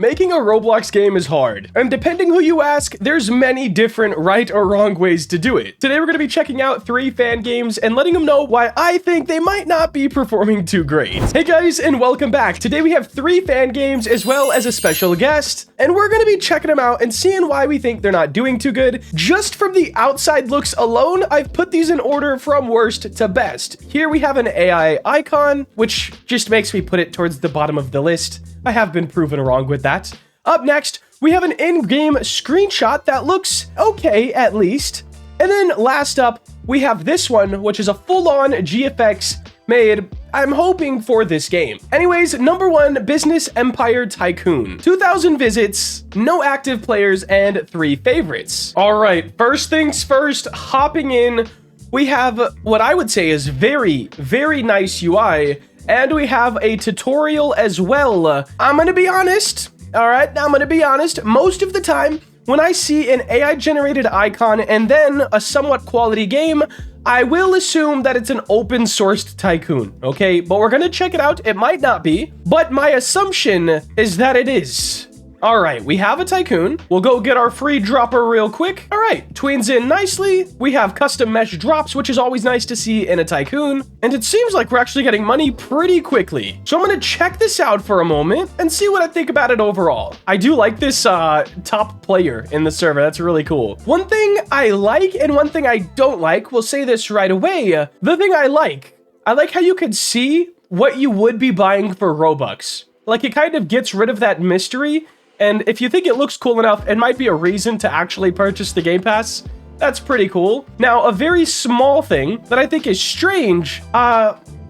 Making a Roblox game is hard, and depending who you ask, there's many different right or wrong ways to do it. Today we're going to be checking out 3 fan games and letting them know why I think they might not be performing too great. Hey guys, and welcome back. Today we have 3 fan games as well as a special guest, and we're going to be checking them out and seeing why we think they're not doing too good. Just from the outside looks alone, I've put these in order from worst to best. Here we have an AI icon, which just makes me put it towards the bottom of the list. I have been proven wrong with that. Up next, we have an in-game screenshot that looks okay, at least. And then last up, we have this one, which is a full-on GFX made, I'm hoping, for this game. Anyways, number 1, Business Empire Tycoon. 2,000 visits, no active players, and 3 favorites. All right, first things first, hopping in, we have what I would say is very, very nice UI. And we have a tutorial as well. I'm gonna be honest, all right? I'm gonna be honest. Most of the time, when I see an AI-generated icon and then a somewhat quality game, I will assume that it's an open-sourced tycoon, okay? But we're gonna check it out. It might not be, but my assumption is that it is. All right, we have a tycoon. We'll go get our free dropper real quick. All right, tweens in nicely. We have custom mesh drops, which is always nice to see in a tycoon. And it seems like we're actually getting money pretty quickly. So I'm gonna check this out for a moment and see what I think about it overall. I do like this top player in the server. That's really cool. One thing I like and one thing I don't like, we'll say this right away. The thing I like how you can see what you would be buying for Robux. Like, it kind of gets rid of that mystery. And if you think it looks cool enough, it might be a reason to actually purchase the Game Pass. That's pretty cool. Now, a very small thing that I think is strange,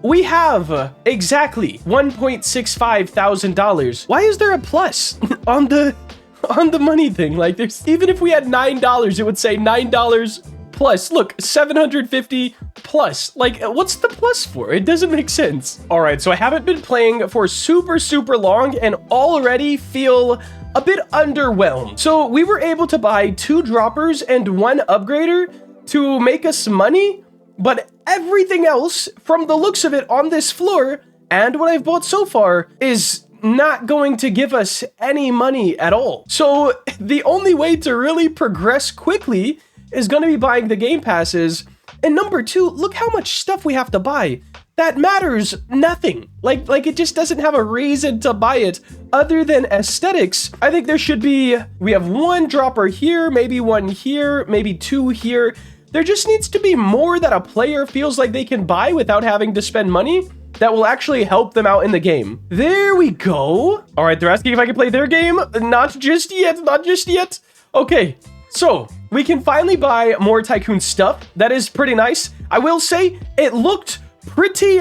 we have exactly $1.65 thousand. Why is there a plus on the money thing? Like, there's, even if we had $9, it would say $9 plus. Look, 750 plus. Like, what's the plus for? It doesn't make sense. All right, so I haven't been playing for super long and already feel a bit underwhelmed. So we were able to buy 2 droppers and 1 upgrader to make us money, but everything else from the looks of it on this floor and what I've bought so far is not going to give us any money at all. So the only way to really progress quickly is going to be buying the game passes. And number 2, look how much stuff we have to buy. That matters nothing. Like it just doesn't have a reason to buy it other than aesthetics. I think there should be, we have 1 dropper here, maybe 1 here, maybe 2 here. There just needs to be more that a player feels like they can buy without having to spend money that will actually help them out in the game. There we go. All right, they're asking if I can play their game. Not just yet, not just yet. Okay, so we can finally buy more tycoon stuff. That is pretty nice. I will say it looked pretty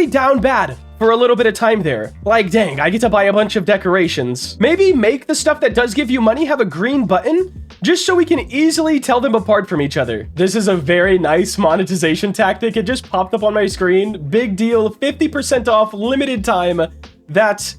down bad for a little bit of time there. Like, dang, I get to buy a bunch of decorations. Maybe make the stuff that does give you money have a green button, just so we can easily tell them apart from each other. This is a very nice monetization tactic. It just popped up on my screen. Big deal, 50% off, limited time. That's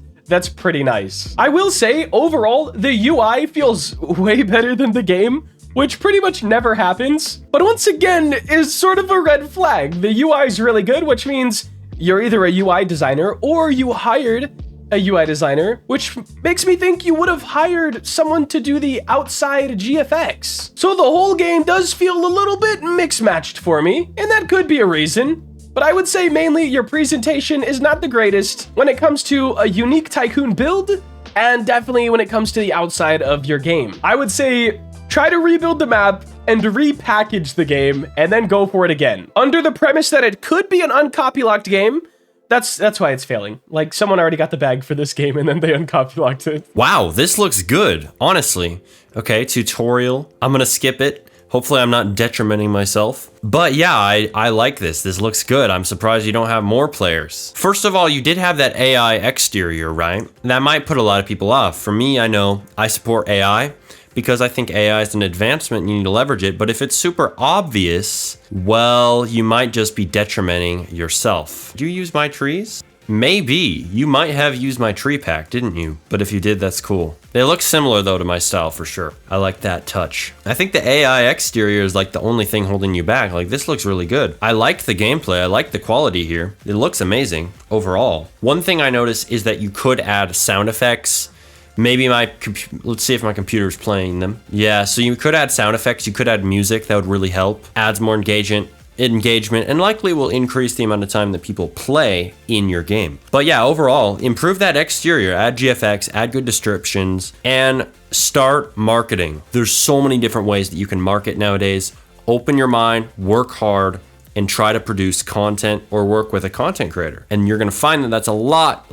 pretty nice. I will say, overall, the UI feels way better than the game, which pretty much never happens, but once again is sort of a red flag. The UI is really good, which means you're either a UI designer or you hired a UI designer, which makes me think you would have hired someone to do the outside GFX. So the whole game does feel a little bit mix-matched for me, and that could be a reason. But I would say mainly your presentation is not the greatest when it comes to a unique tycoon build, and definitely when it comes to the outside of your game. I would say try to rebuild the map and repackage the game and then go for it again. Under the premise that it could be an uncopy-locked game, that's why it's failing. Like, someone already got the bag for this game and then they uncopy-locked it. Wow, this looks good, honestly. Okay, tutorial. I'm gonna skip it. Hopefully I'm not detrimenting myself. But yeah, I like this. This looks good. I'm surprised you don't have more players. First of all, you did have that AI exterior, right? That might put a lot of people off. For me, I know I support AI because I think AI is an advancement and you need to leverage it. But if it's super obvious, well, you might just be detrimenting yourself. Do you use my trees? Maybe. You might have used my tree pack, didn't you? But if you did, that's cool. They look similar, though, to my style for sure. I like that touch. I think the AI exterior is like the only thing holding you back. Like, this looks really good. I liked the gameplay. I like the quality here. It looks amazing overall. One thing I noticed is that you could add sound effects Maybe let's see if my computer's playing them. Yeah, so you could add sound effects, you could add music, that would really help. Adds more engagement, and likely will increase the amount of time that people play in your game. But yeah, overall, improve that exterior, add GFX, add good descriptions, and start marketing. There's so many different ways that you can market nowadays. Open your mind, work hard, and try to produce content or work with a content creator. And you're gonna find that that's a lot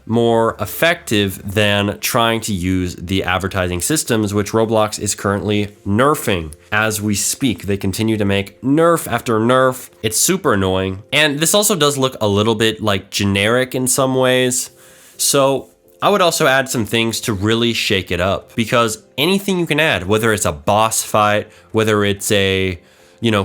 more effective than trying to use the advertising systems, which Roblox is currently nerfing as we speak. They continue to make nerf after nerf. It's super annoying. And this also does look a little bit like generic in some ways. So I would also add some things to really shake it up, because anything you can add, whether it's a boss fight, whether it's a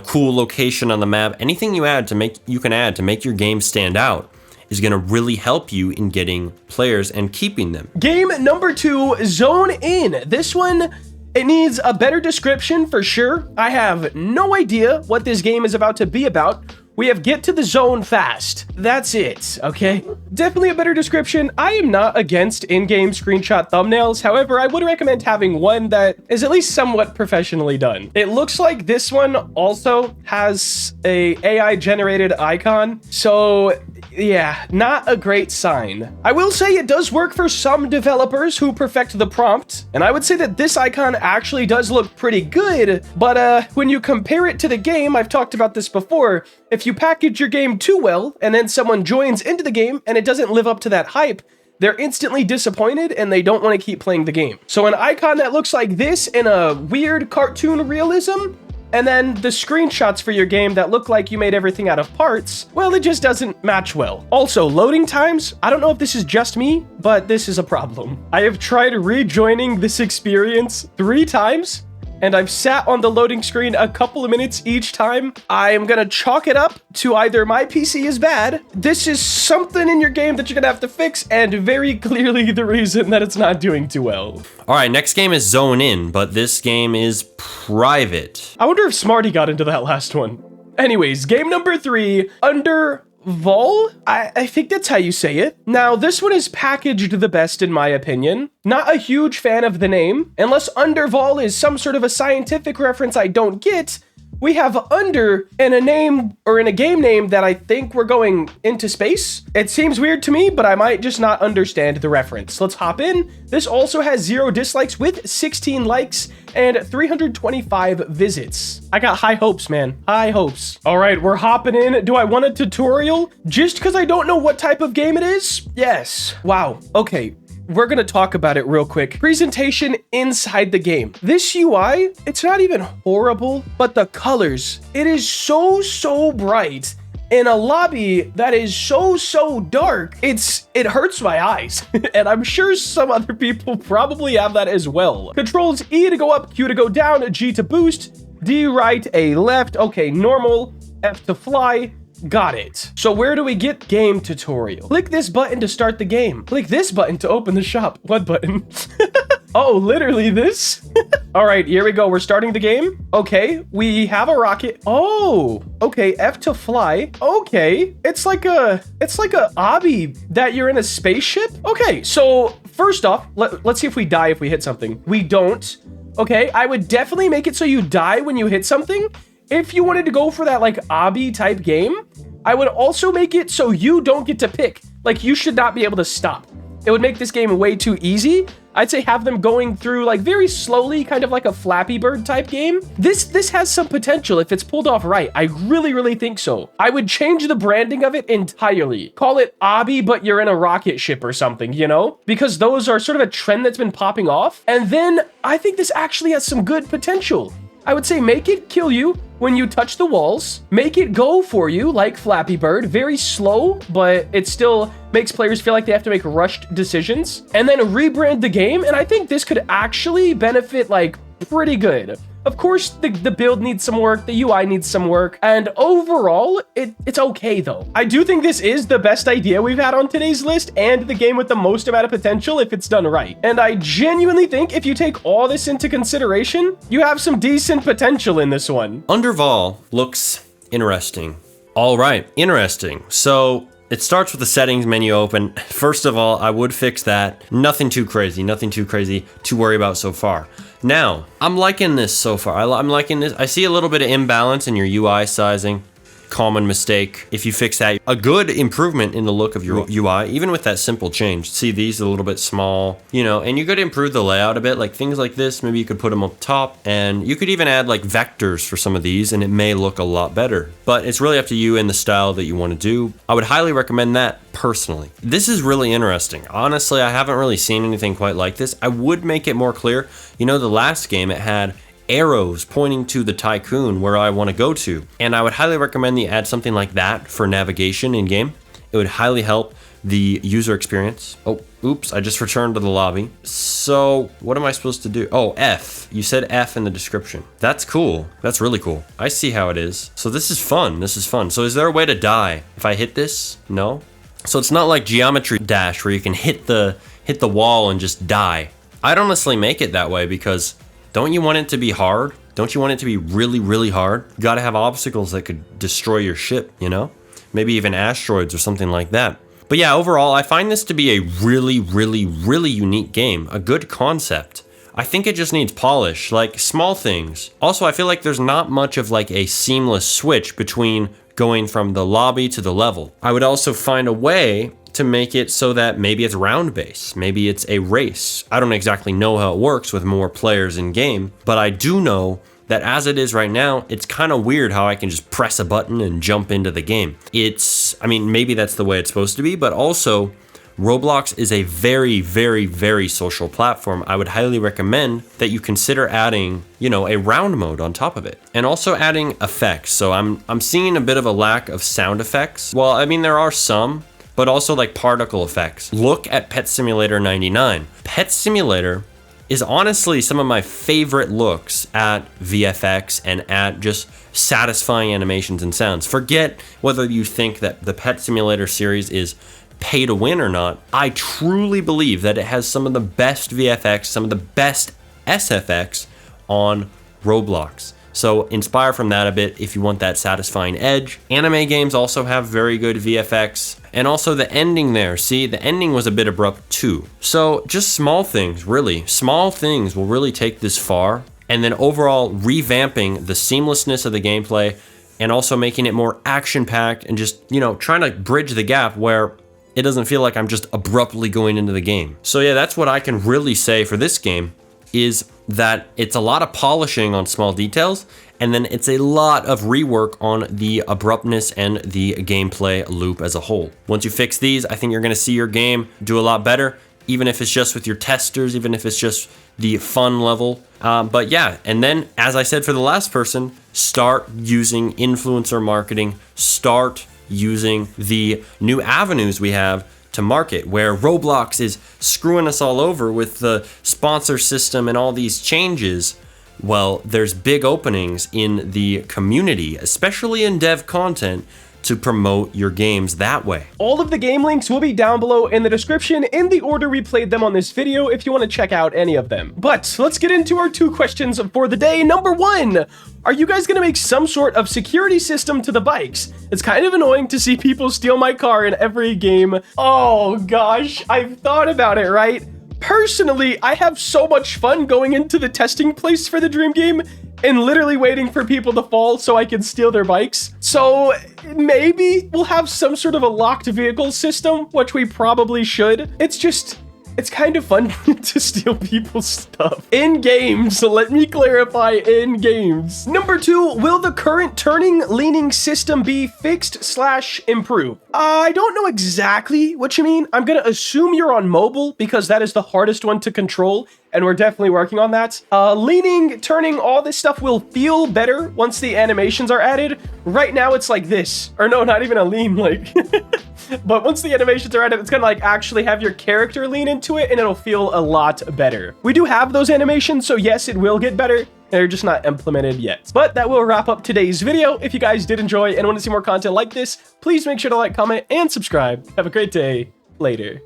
cool location on the map, anything you can add to make your game stand out is going to really help you in getting players and keeping them. Game number 2, Zone In. This one, it needs a better description for sure. I have no idea what this game is about to be about. We have get to the zone fast. That's it, okay? Definitely a better description. I am not against in-game screenshot thumbnails. However, I would recommend having one that is at least somewhat professionally done. It looks like this one also has a AI-generated icon. So yeah, not a great sign. I will say it does work for some developers who perfect the prompt. And I would say that this icon actually does look pretty good. But when you compare it to the game, I've talked about this before, if you package your game too well, and then someone joins into the game and it doesn't live up to that hype, they're instantly disappointed and they don't want to keep playing the game. So an icon that looks like this in a weird cartoon realism, and then the screenshots for your game that look like you made everything out of parts, well, it just doesn't match well. Also, loading times, I don't know if this is just me, but this is a problem. I have tried rejoining this experience 3 times, and I've sat on the loading screen a couple of minutes each time. I am gonna chalk it up to either my PC is bad, this is something in your game that you're gonna have to fix, and very clearly the reason that it's not doing too well. All right, next game is Zone In, but this game is private. I wonder if Smarty got into that last one. Anyways, game number 3, Under Vol? I think that's how you say it. Now, this one is packaged the best in my opinion. Not a huge fan of the name. Unless Undervol is some sort of a scientific reference I don't get, we have under in a name or in a game name that I think we're going into space. It seems weird to me, but I might just not understand the reference. Let's hop in. This also has 0 dislikes with 16 likes and 325 visits. I got high hopes, man. High hopes. All right, we're hopping in. Do I want a tutorial? Just because I don't know what type of game it is? Yes. Wow. Okay. We're gonna talk about it real quick. Presentation inside the game. This UI, it's not even horrible, but the colors, it is so bright in a lobby that is so dark. It hurts my eyes. And I'm sure some other people probably have that as well. Controls E to go up, Q to go down, G to boost, D right, A left. Okay, normal, F to fly. Got it. So where do we get game tutorial? Click this button to start the game. Click this button to open the shop. What button? Oh, literally this? All right, here we go. We're starting the game. Okay, we have a rocket. Oh, okay, F to fly. Okay, it's like a obby that you're in a spaceship. Okay, so first off, let's see if we die if we hit something. We don't. Okay, I would definitely make it so you die when you hit something. If you wanted to go for that like obby type game, I would also make it so you don't get to pick. Like you should not be able to stop. It would make this game way too easy. I'd say have them going through like very slowly, kind of like a Flappy Bird type game. This has some potential if it's pulled off right. I really think so. I would change the branding of it entirely. Call it obby, but you're in a rocket ship or something, you know? Because those are sort of a trend that's been popping off. And then I think this actually has some good potential. I would say make it kill you when you touch the walls. Make it go for you like Flappy Bird. Very slow, but it still makes players feel like they have to make rushed decisions. And then rebrand the game, and I think this could actually benefit like pretty good. Of course, the build needs some work, the UI needs some work, and overall, it's okay though. I do think this is the best idea we've had on today's list and the game with the most amount of potential if it's done right. And I genuinely think if you take all this into consideration, you have some decent potential in this one. Underval looks interesting. All right, interesting. So It starts with the settings menu open. First of all, I would fix that. Nothing too crazy to worry about so far. Now, I'm liking this so far. I'm liking this. I see a little bit of imbalance in your UI sizing. Common mistake. If you fix that, a good improvement in the look of your UI, even with that simple change. See, these are a little bit small, you know, and you could improve the layout a bit, like things like this. Maybe you could put them up top, and you could even add like vectors for some of these, and it may look a lot better. But it's really up to you and the style that you want to do. I would highly recommend that personally. This is really interesting. Honestly, I haven't really seen anything quite like this. I would make it more clear. You know, the last game, it had arrows pointing to the tycoon where I want to go to. And I would highly recommend you add something like that for navigation in game. It would highly help the user experience. Oh, oops, I just returned to the lobby. So what am I supposed to do? Oh, F. You said F in the description. That's cool. That's really cool. I see how it is. So this is fun. This is fun. So is there a way to die if I hit this? No. So it's not like Geometry Dash where you can hit the wall and just die. I'd honestly make it that way because don't you want it to be hard? Don't you want it to be really, really hard? You gotta have obstacles that could destroy your ship, you know? Maybe even asteroids or something like that. But yeah, overall, I find this to be a really, really, really unique game. A good concept. I think it just needs polish, like small things. Also, I feel like there's not much of like a seamless switch between going from the lobby to the level. I would also find a way to make it so that maybe it's round base, maybe it's a race. I don't exactly know how it works with more players in game, but I do know that as it is right now, it's kind of weird how I can just press a button and jump into the game. I mean, maybe that's the way it's supposed to be, but also Roblox is a very, very, very social platform. I would highly recommend that you consider adding, you know, a round mode on top of it. And also adding effects. So I'm seeing a bit of a lack of sound effects. Well, I mean, there are some, but also like particle effects. Look at Pet Simulator 99. Pet Simulator is honestly some of my favorite looks at VFX and at just satisfying animations and sounds. Forget whether you think that the Pet Simulator series is pay to win or not. I truly believe that it has some of the best VFX, some of the best SFX on Roblox. So inspire from that a bit if you want that satisfying edge. Anime games also have very good VFX. And also the ending there, see, the ending was a bit abrupt too. So just small things, really. Small things will really take this far. And then overall revamping the seamlessness of the gameplay and also making it more action-packed and just, you know, trying to bridge the gap where it doesn't feel like I'm just abruptly going into the game. So yeah, that's what I can really say for this game, is that it's a lot of polishing on small details, and then it's a lot of rework on the abruptness and the gameplay loop as a whole. Once you fix these, I think you're gonna see your game do a lot better, even if it's just with your testers, even if it's just the fun level. But yeah, and then as I said for the last person, start using influencer marketing, start using the new avenues we have to market, where Roblox is screwing us all over with the sponsor system and all these changes. Well, there's big openings in the community, especially in dev content, to promote your games that way. All of the game links will be down below in the description in the order we played them on this video if you want to check out any of them. But let's get into our 2 questions for the day. Number 1, are you guys going to make some sort of security system to the bikes? It's kind of annoying to see people steal my car in every game. Oh gosh, I've thought about it, right? Personally, I have so much fun going into the testing place for the dream game and literally waiting for people to fall so I can steal their bikes. So maybe we'll have some sort of a locked vehicle system, which we probably should. It's kind of fun to steal people's stuff in games. So let me clarify, in games. Number 2, will the current turning leaning system be fixed/improved? I don't know exactly what you mean. I'm gonna assume you're on mobile because that is the hardest one to control, and we're definitely working on that. Leaning, turning, all this stuff will feel better once the animations are added. Right now it's like this, or no, not even a lean, like, but once the animations are added, it's gonna like actually have your character lean into it and it'll feel a lot better. We do have those animations, so yes, it will get better. They're just not implemented yet. But that will wrap up today's video. If you guys did enjoy and want to see more content like this, please make sure to like, comment, and subscribe. Have a great day. Later.